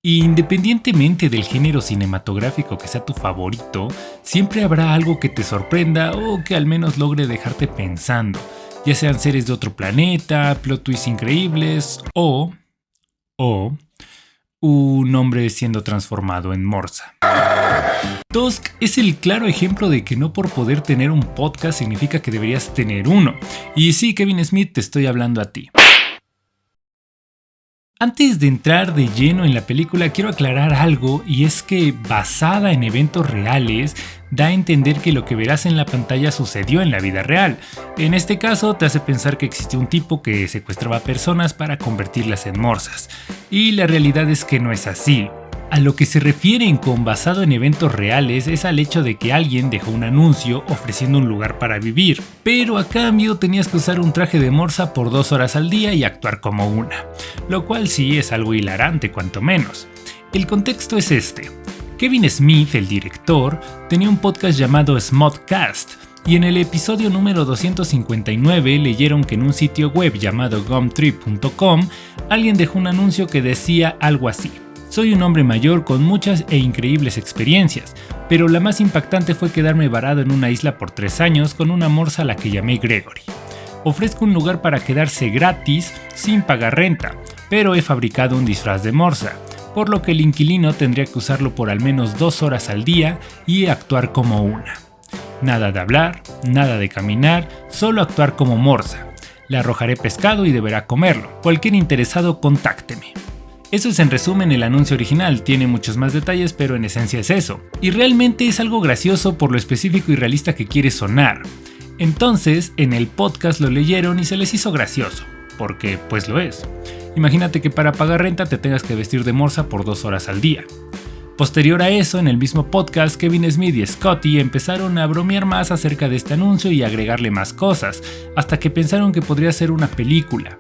Y independientemente del género cinematográfico que sea tu favorito, siempre habrá algo que te sorprenda o que al menos logre dejarte pensando, ya sean seres de otro planeta, plot twists increíbles o un hombre siendo transformado en morsa. Tusk es el claro ejemplo de que no por poder tener un podcast significa que deberías tener uno. Y sí, Kevin Smith, te estoy hablando a ti. Antes de entrar de lleno en la película, quiero aclarar algo, y es que basada en eventos reales, da a entender que lo que verás en la pantalla sucedió en la vida real. En este caso, te hace pensar que existió un tipo que secuestraba personas para convertirlas en morsas. Y la realidad es que no es así. A lo que se refieren con basado en eventos reales es al hecho de que alguien dejó un anuncio ofreciendo un lugar para vivir, pero a cambio tenías que usar un traje de morsa por 2 horas al día y actuar como una, lo cual sí es algo hilarante cuanto menos. El contexto es este. Kevin Smith, el director, tenía un podcast llamado Smodcast, y en el episodio número 259 leyeron que en un sitio web llamado gumtree.com alguien dejó un anuncio que decía algo así: soy un hombre mayor con muchas e increíbles experiencias, pero la más impactante fue quedarme varado en una isla por 3 años con una morsa a la que llamé Gregory. Ofrezco un lugar para quedarse gratis sin pagar renta, pero he fabricado un disfraz de morsa, por lo que el inquilino tendría que usarlo por al menos 2 horas al día y actuar como una. Nada de hablar, nada de caminar, solo actuar como morsa. Le arrojaré pescado y deberá comerlo. Cualquier interesado, contácteme. Eso es en resumen el anuncio original, tiene muchos más detalles, pero en esencia es eso. Y realmente es algo gracioso por lo específico y realista que quiere sonar. Entonces, en el podcast lo leyeron y se les hizo gracioso, porque pues lo es. Imagínate que para pagar renta te tengas que vestir de morsa por 2 horas al día. Posterior a eso, en el mismo podcast, Kevin Smith y Scotty empezaron a bromear más acerca de este anuncio y agregarle más cosas, hasta que pensaron que podría ser una película.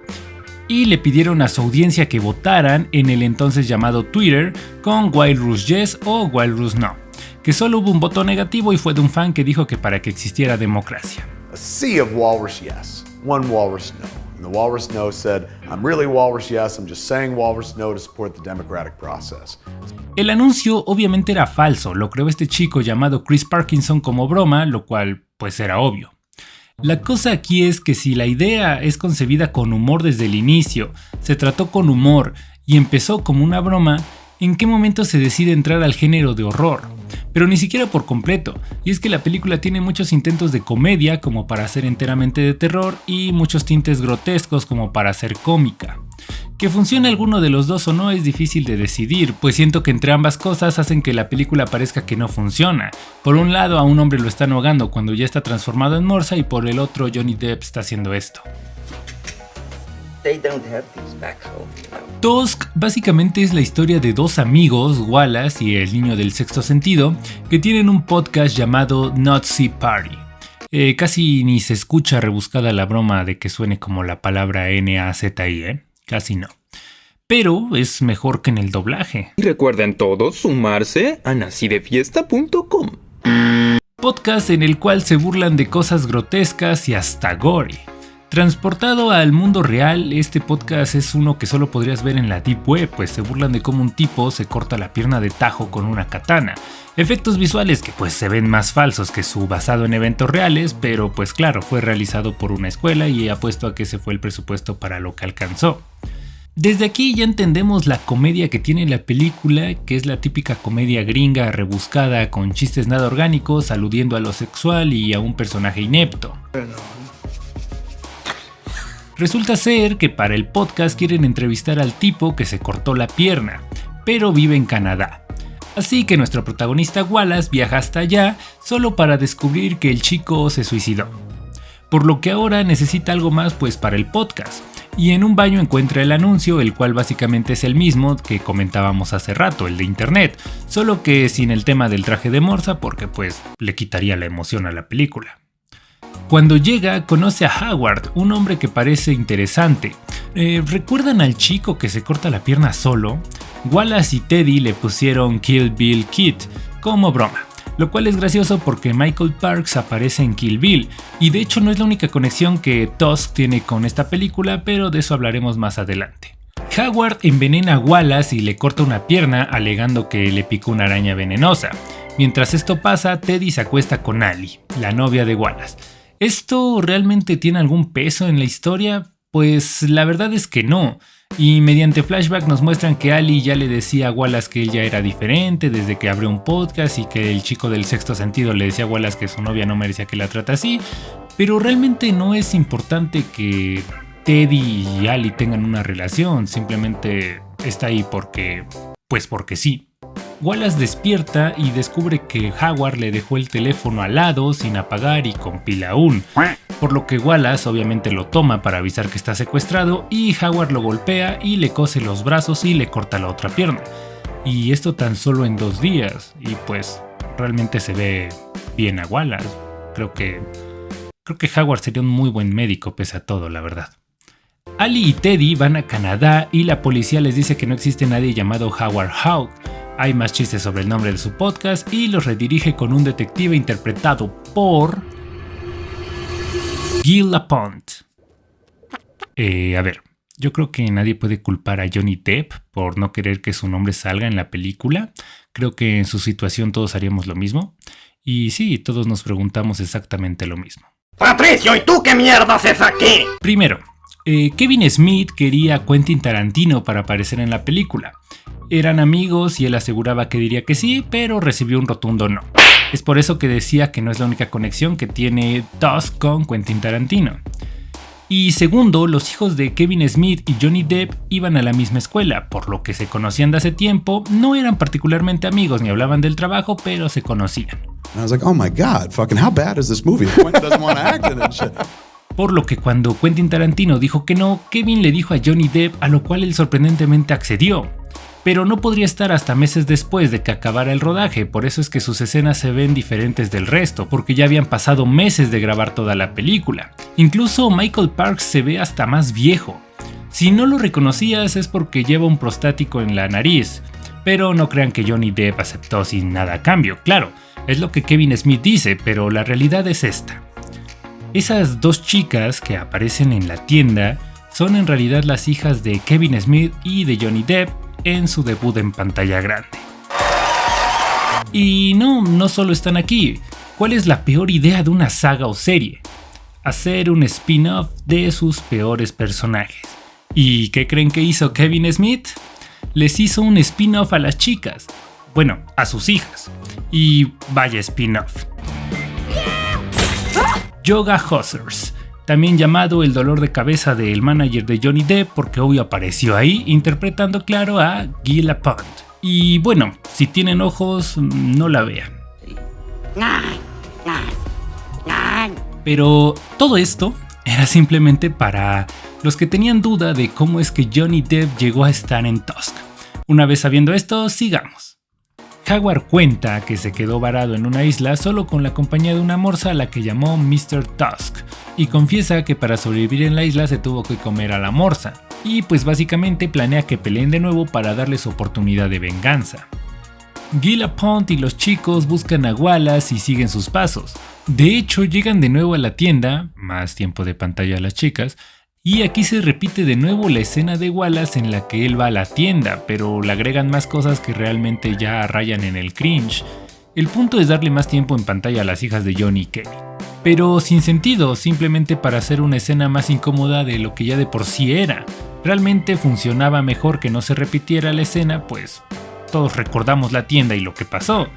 Y le pidieron a su audiencia que votaran en el entonces llamado Twitter con Wild Rose Yes o Wild Rose No, que solo hubo un voto negativo y fue de un fan que dijo que para que existiera democracia. A sea of walrus yes, one walrus no. And the walrus no said, I'm really walrus yes, I'm just saying walrus no to support the democratic process. El anuncio obviamente era falso, lo creó este chico llamado Chris Parkinson como broma, lo cual pues era obvio. La cosa aquí es que si la idea es concebida con humor desde el inicio, se trató con humor y empezó como una broma, ¿en qué momento se decide entrar al género de horror? Pero ni siquiera por completo, y es que la película tiene muchos intentos de comedia como para ser enteramente de terror y muchos tintes grotescos como para ser cómica. Que funcione alguno de los dos o no es difícil de decidir, pues siento que entre ambas cosas hacen que la película parezca que no funciona. Por un lado a un hombre lo están ahogando cuando ya está transformado en morsa y por el otro Johnny Depp está haciendo esto. Tusk básicamente es la historia de dos amigos, Wallace y el niño del sexto sentido, que tienen un podcast llamado Nazi Party. Casi ni se escucha rebuscada la broma de que suene como la palabra Nazi, casi no. Pero es mejor que en el doblaje. Y recuerden todos sumarse a nacidefiesta.com. Podcast en el cual se burlan de cosas grotescas y hasta gory. Transportado al mundo real, este podcast es uno que solo podrías ver en la Deep Web, pues se burlan de cómo un tipo se corta la pierna de tajo con una katana. Efectos visuales que pues se ven más falsos que su basado en eventos reales, pero pues claro, fue realizado por una escuela y apuesto a que ese fue el presupuesto para lo que alcanzó. Desde aquí ya entendemos la comedia que tiene la película, que es la típica comedia gringa rebuscada con chistes nada orgánicos, aludiendo a lo sexual y a un personaje inepto. Resulta ser que para el podcast quieren entrevistar al tipo que se cortó la pierna, pero vive en Canadá. Así que nuestro protagonista Wallace viaja hasta allá solo para descubrir que el chico se suicidó. Por lo que ahora necesita algo más pues para el podcast, y en un baño encuentra el anuncio, el cual básicamente es el mismo que comentábamos hace rato, el de internet, solo que sin el tema del traje de morsa porque pues le quitaría la emoción a la película. Cuando llega, conoce a Howard, un hombre que parece interesante. ¿Recuerdan al chico que se corta la pierna solo? Wallace y Teddy le pusieron Kill Bill Kid como broma, lo cual es gracioso porque Michael Parks aparece en Kill Bill, y de hecho no es la única conexión que Tusk tiene con esta película, pero de eso hablaremos más adelante. Howard envenena a Wallace y le corta una pierna alegando que le picó una araña venenosa. Mientras esto pasa, Teddy se acuesta con Ali, la novia de Wallace. ¿Esto realmente tiene algún peso en la historia? Pues la verdad es que no. Y mediante flashback nos muestran que Ali ya le decía a Wallace que él ya era diferente desde que abrió un podcast y que el chico del sexto sentido le decía a Wallace que su novia no merecía que la trate así. Pero realmente no es importante que Teddy y Ali tengan una relación, simplemente está ahí porque sí. Wallace despierta y descubre que Howard le dejó el teléfono al lado sin apagar y con pila aún, por lo que Wallace obviamente lo toma para avisar que está secuestrado y Howard lo golpea y le cose los brazos y le corta la otra pierna. Y esto tan solo en 2 días, y pues realmente se ve bien a Wallace. Creo que Howard sería un muy buen médico pese a todo, la verdad. Ali y Teddy van a Canadá y la policía les dice que no existe nadie llamado Howard Hawk. Hay más chistes sobre el nombre de su podcast y los redirige con un detective interpretado por Guy Lapointe. A ver, yo creo que nadie puede culpar a Johnny Depp por no querer que su nombre salga en la película. Creo que en su situación todos haríamos lo mismo. Y sí, todos nos preguntamos exactamente lo mismo. Patricio, ¿y tú qué mierda haces aquí? Primero, Kevin Smith quería a Quentin Tarantino para aparecer en la película. Eran amigos y él aseguraba que diría que sí, pero recibió un rotundo no. Es por eso que decía que no es la única conexión que tiene Tusk con Quentin Tarantino. Y segundo, los hijos de Kevin Smith y Johnny Depp iban a la misma escuela, por lo que se conocían de hace tiempo, no eran particularmente amigos ni hablaban del trabajo, pero se conocían. And I was like, oh my God, fucking how bad is this movie? Quentin doesn't want to act in it and shit. Por lo que cuando Quentin Tarantino dijo que no, Kevin le dijo a Johnny Depp, a lo cual él sorprendentemente accedió. Pero no podría estar hasta meses después de que acabara el rodaje, por eso es que sus escenas se ven diferentes del resto, porque ya habían pasado meses de grabar toda la película. Incluso Michael Parks se ve hasta más viejo. Si no lo reconocías es porque lleva un prostático en la nariz, pero no crean que Johnny Depp aceptó sin nada a cambio, claro, es lo que Kevin Smith dice, pero la realidad es esta. Esas 2 chicas que aparecen en la tienda son en realidad las hijas de Kevin Smith y de Johnny Depp en su debut en pantalla grande. Y no solo están aquí. ¿Cuál es la peor idea de una saga o serie? Hacer un spin-off de sus peores personajes. ¿Y qué creen que hizo Kevin Smith? Les hizo un spin-off a las chicas. Bueno, a sus hijas. Y vaya spin-off. Yoga Hosers, también llamado el dolor de cabeza del manager de Johnny Depp porque obvio apareció ahí interpretando claro a Guy Lapointe. Y bueno, si tienen ojos no la vean. Pero todo esto era simplemente para los que tenían duda de cómo es que Johnny Depp llegó a estar en Tusk. Una vez sabiendo esto, sigamos. Howard cuenta que se quedó varado en una isla solo con la compañía de una morsa a la que llamó Mr. Tusk, y confiesa que para sobrevivir en la isla se tuvo que comer a la morsa, y pues básicamente planea que peleen de nuevo para darles oportunidad de venganza. Guy Lapointe y los chicos buscan a Wallace y siguen sus pasos. De hecho, llegan de nuevo a la tienda, más tiempo de pantalla a las chicas, y aquí se repite de nuevo la escena de Wallace en la que él va a la tienda, pero le agregan más cosas que realmente ya rayan en el cringe. El punto es darle más tiempo en pantalla a las hijas de Johnny y Kevin. Pero sin sentido, simplemente para hacer una escena más incómoda de lo que ya de por sí era. Realmente funcionaba mejor que no se repitiera la escena, pues todos recordamos la tienda y lo que pasó.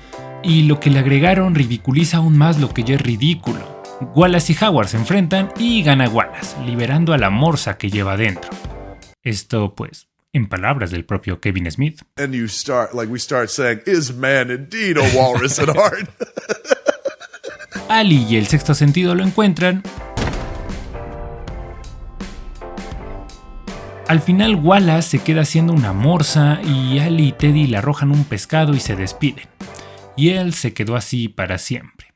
Y lo que le agregaron ridiculiza aún más lo que ya es ridículo. Wallace y Howard se enfrentan y gana Wallace, liberando a la morsa que lleva dentro. Esto, pues, en palabras del propio Kevin Smith. And we start saying, is man indeed a walrus at heart? Ali y el sexto sentido lo encuentran. Al final Wallace se queda siendo una morsa y Ali y Teddy le arrojan un pescado y se despiden. Y él se quedó así para siempre.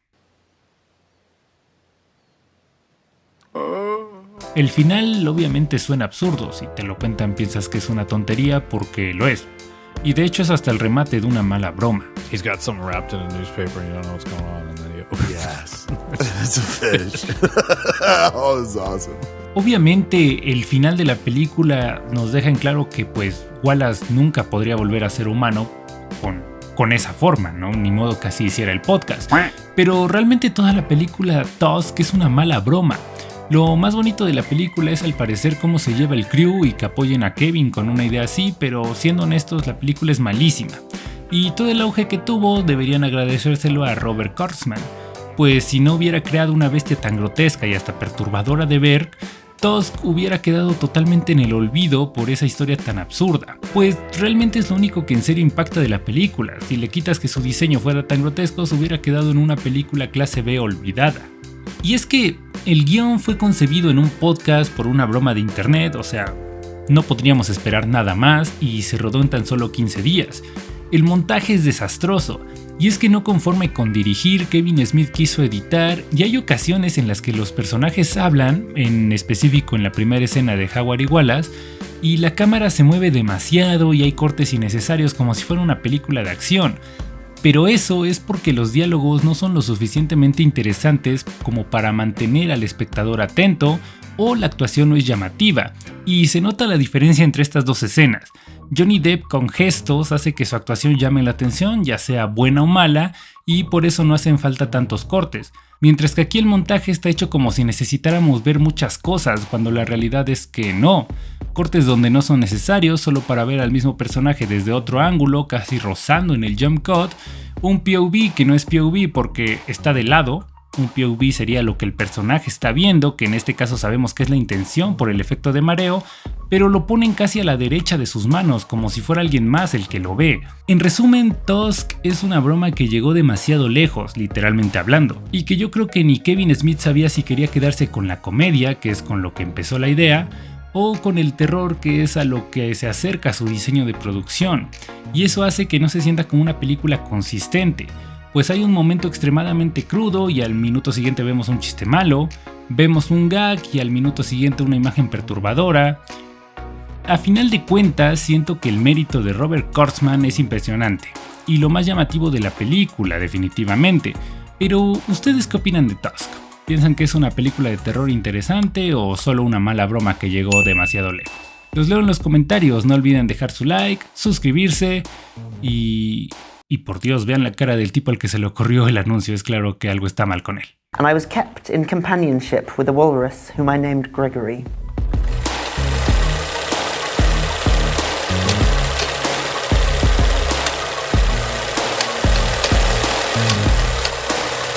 El final obviamente suena absurdo, si te lo cuentan piensas que es una tontería porque lo es. Y de hecho es hasta el remate de una mala broma. He's got something wrapped in a newspaper and you don't know what's going on and then you... Yes. It's a fish. Oh, it's awesome. Obviamente el final de la película nos deja en claro que pues Wallace nunca podría volver a ser humano con esa forma, ¿no? Ni modo que así hiciera el podcast. Pero realmente toda la película Tusk es una mala broma. Lo más bonito de la película es al parecer cómo se lleva el crew y que apoyen a Kevin con una idea así, pero siendo honestos la película es malísima. Y todo el auge que tuvo deberían agradecérselo a Robert Kurtzman, pues si no hubiera creado una bestia tan grotesca y hasta perturbadora de ver, Tusk hubiera quedado totalmente en el olvido por esa historia tan absurda, pues realmente es lo único que en serio impacta de la película. Si le quitas que su diseño fuera tan grotesco, se hubiera quedado en una película clase B olvidada. Y es que el guión fue concebido en un podcast por una broma de internet, o sea, no podríamos esperar nada más y se rodó en tan solo 15 días. El montaje es desastroso, y es que no conforme con dirigir, Kevin Smith quiso editar, y hay ocasiones en las que los personajes hablan, en específico en la primera escena de Howard y Wallace, y la cámara se mueve demasiado y hay cortes innecesarios como si fuera una película de acción. Pero eso es porque los diálogos no son lo suficientemente interesantes como para mantener al espectador atento, o la actuación no es llamativa, y se nota la diferencia entre estas dos escenas. Johnny Depp con gestos hace que su actuación llame la atención, ya sea buena o mala, y por eso no hacen falta tantos cortes, mientras que aquí el montaje está hecho como si necesitáramos ver muchas cosas, cuando la realidad es que no. Cortes donde no son necesarios solo para ver al mismo personaje desde otro ángulo, casi rozando en el jump cut, un POV que no es POV porque está de lado. Un POV sería lo que el personaje está viendo, que en este caso sabemos que es la intención por el efecto de mareo, pero lo ponen casi a la derecha de sus manos, como si fuera alguien más el que lo ve. En resumen, Tusk es una broma que llegó demasiado lejos, literalmente hablando, y que yo creo que ni Kevin Smith sabía si quería quedarse con la comedia, que es con lo que empezó la idea, o con el terror, que es a lo que se acerca su diseño de producción, y eso hace que no se sienta como una película consistente. Pues hay un momento extremadamente crudo y al minuto siguiente vemos un chiste malo, vemos un gag y al minuto siguiente una imagen perturbadora. A final de cuentas, siento que el mérito de Robert Kurtzman es impresionante, y lo más llamativo de la película, definitivamente. Pero, ¿ustedes qué opinan de Tusk? ¿Piensan que es una película de terror interesante o solo una mala broma que llegó demasiado lejos? Los leo en los comentarios, no olviden dejar su like, suscribirse y por Dios, vean la cara del tipo al que se le ocurrió el anuncio, es claro que algo está mal con él. And I was kept in companionship with a walrus whom I named Gregory.